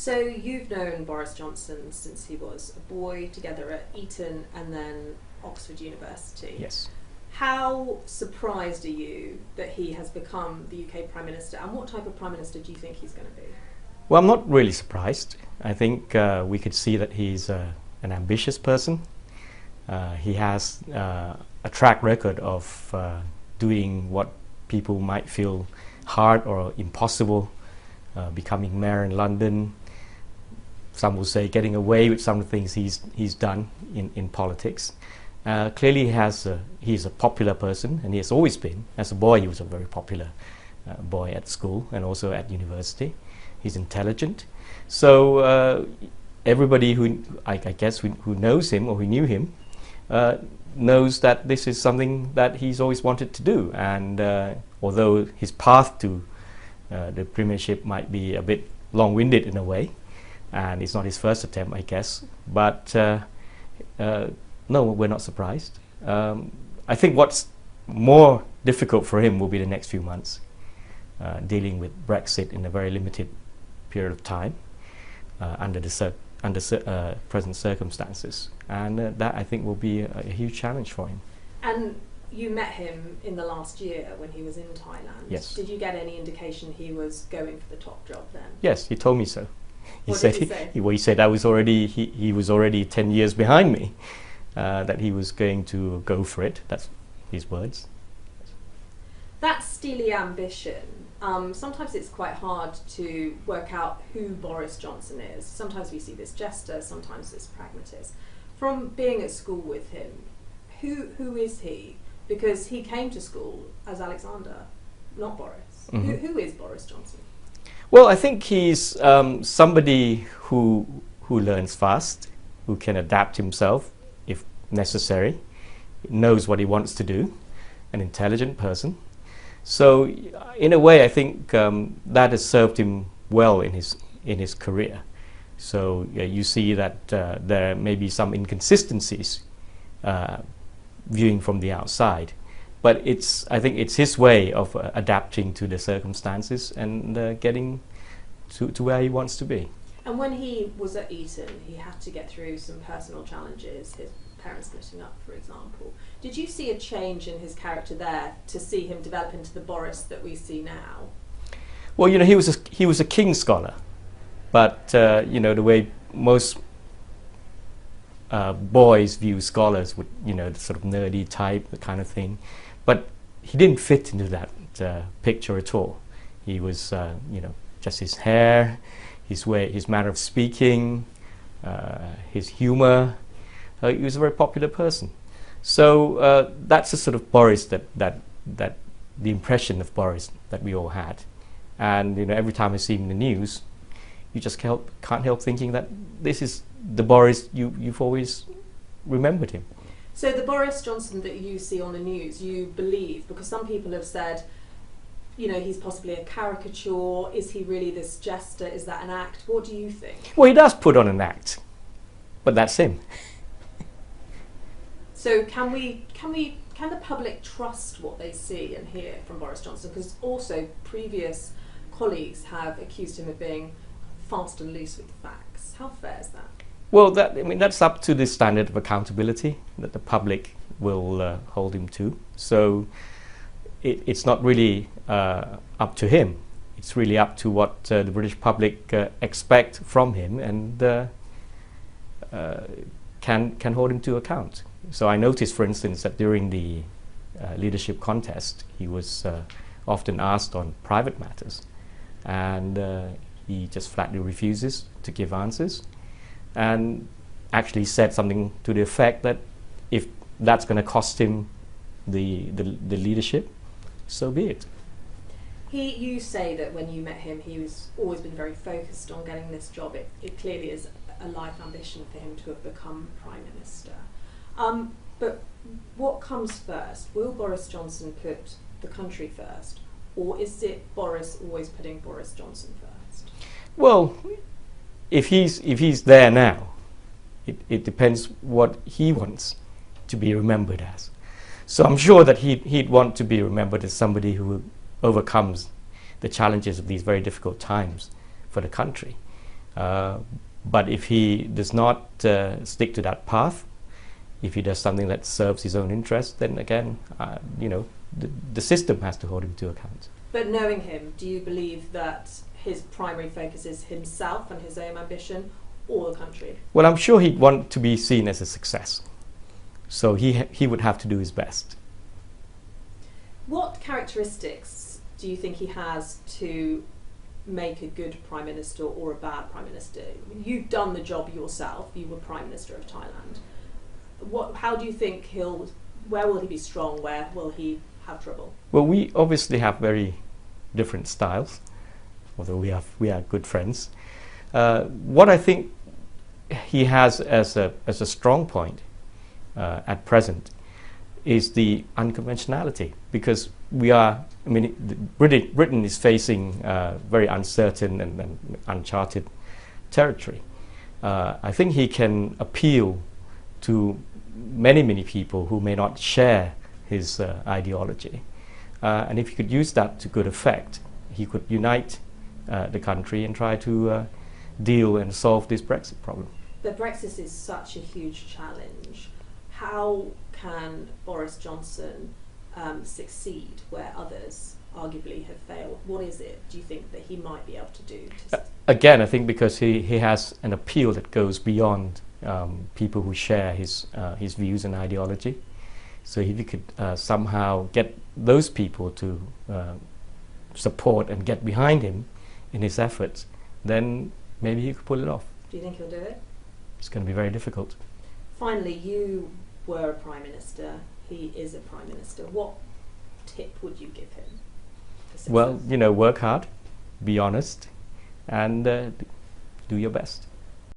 So you've known Boris Johnson since he was a boy, together at Eton and then Oxford University. Yes. How surprised are you that he has become the UK Prime Minister, and what type of Prime Minister do you think he's going to be? Well, I'm not really surprised. I think we could see that he's an ambitious person. He has a track record of doing what people might feel hard or impossible, becoming mayor in London. Some will say getting away with some of the things he's done in politics. Clearly he's a popular person, and he has always been. As a boy, he was a very popular boy at school and also at university. He's intelligent. So everybody who, I guess, who knows him or who knew him knows that this is something that he's always wanted to do. And although his path to the premiership might be a bit long-winded in a way, and it's not his first attempt, I guess, but no, we're not surprised. I think what's more difficult for him will be the next few months, dealing with Brexit in a very limited period of time under present circumstances, and that I think will be a huge challenge for him. And you met him in the last year when he was in Thailand. Yes. Did you get any indication he was going for the top job then? Yes, he told me so. What did he say? He said he was already 10 years behind me, that he was going to go for it. That's his words. That steely ambition, sometimes it's quite hard to work out who Boris Johnson is. Sometimes we see this jester, sometimes this pragmatist. From being at school with him, who is he? Because he came to school as Alexander, not Boris. Mm-hmm. Who is Boris Johnson? Well, I think he's somebody who learns fast, who can adapt himself if necessary, knows what he wants to do, an intelligent person. So, in a way, I think that has served him well in his career. So you see that there may be some inconsistencies viewing from the outside, but I think it's his way of adapting to the circumstances and getting to where he wants to be. And when he was at Eton, he had to get through some personal challenges, his parents splitting up, for example. Did you see a change in his character there to see him develop into the Boris that we see now? Well, he was a King's scholar, but the way most boys view scholars with the sort of nerdy type, the kind of thing, but he didn't fit into that picture at all. He was just his hair, his manner of speaking, his humor. He was a very popular person. So that's the sort of Boris that the impression of Boris that we all had. And every time I see him in the news, you just can't help thinking that this is the Boris you've always remembered him. So the Boris Johnson that you see on the news, you believe, because some people have said, he's possibly a caricature. Is he really this jester? Is that an act? What do you think? Well, he does put on an act, but that's him. So can the public trust what they see and hear from Boris Johnson? Because also previous colleagues have accused him of being fast and loose with the facts. How fair is that? Well, that's up to the standard of accountability that the public will hold him to. So it's not really up to him. It's really up to what the British public expect from him and can hold him to account. So I noticed, for instance, that during the leadership contest, he was often asked on private matters, and he just flatly refuses to give answers, and actually said something to the effect that if that's going to cost him the leadership, so be it. You say that when you met him, he was always been very focused on getting this job. It clearly is a life ambition for him to have become Prime Minister. But what comes first? Will Boris Johnson put the country first, or is it Boris always putting Boris Johnson first? Well, if he's there now, it depends what he wants to be remembered as. So I'm sure that he'd want to be remembered as somebody who overcomes the challenges of these very difficult times for the country. But if he does not stick to that path, if he does something that serves his own interest, then again, the system has to hold him to account. But knowing him, do you believe that his primary focus is himself and his own ambition, or the country? Well, I'm sure he'd want to be seen as a success. So he would have to do his best. What characteristics do you think he has to make a good Prime Minister or a bad Prime Minister? You've done the job yourself. You were Prime Minister of Thailand. How do you think where will he be strong? Where will he have trouble? Well, we obviously have very different styles, although we are good friends. What I think he has as a strong point at present is the unconventionality, because Britain is facing very uncertain and uncharted territory. I think he can appeal to many people who may not share his ideology, and if he could use that to good effect, he could unite the country and try to deal and solve this Brexit problem. But Brexit is such a huge challenge. How can Boris Johnson succeed where others arguably have failed? What is it, do you think, that he might be able to do? Again, I think because he has an appeal that goes beyond people who share his views and ideology. So if he could somehow get those people to support and get behind him in his efforts, then maybe he could pull it off. Do you think he'll do it? It's going to be very difficult. Finally, you were a Prime Minister, he is a Prime Minister. What tip would you give him for success? Well, work hard, be honest, and do your best.